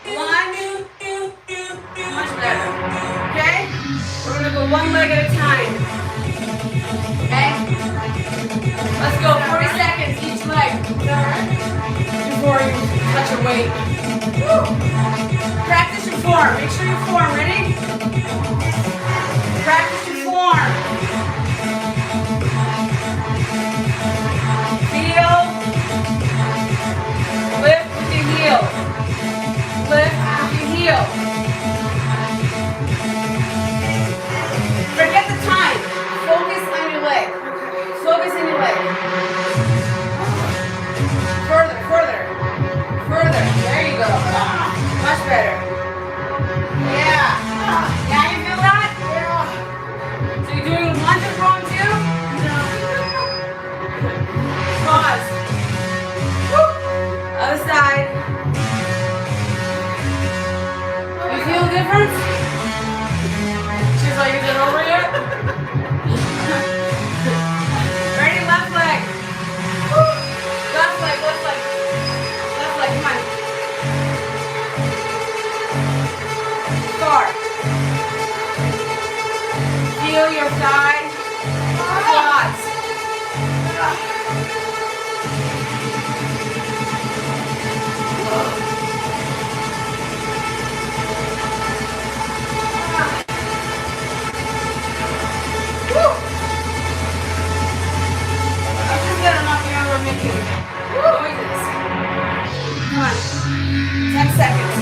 Lunge. Much better. Okay? We're going to go one leg at a time. Okay? Let's go. 40 seconds each leg. Before you touch your weight. Woo. Practice your form. Make sure you form. Ready? Practice your form. Feel. Lift with your heel. Lift with your heel. Forget the time. Focus on your leg. Focus on your leg. Further, further, further. There you go. Much better. Yeah. Yeah, you feel that? Yeah. So you're doing lunges wrong too? No. Pause. Woo. Other side. You feel a difference? She's like, is it over yet? Ready? Left leg. Woo. Left leg, left leg. Left leg, come on. Start. Feel your thigh. Quads. Come on. 10 seconds.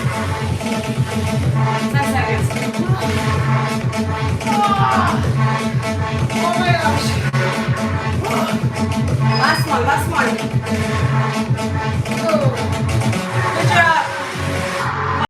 10 seconds. Oh my gosh. Last one, last one. Oh.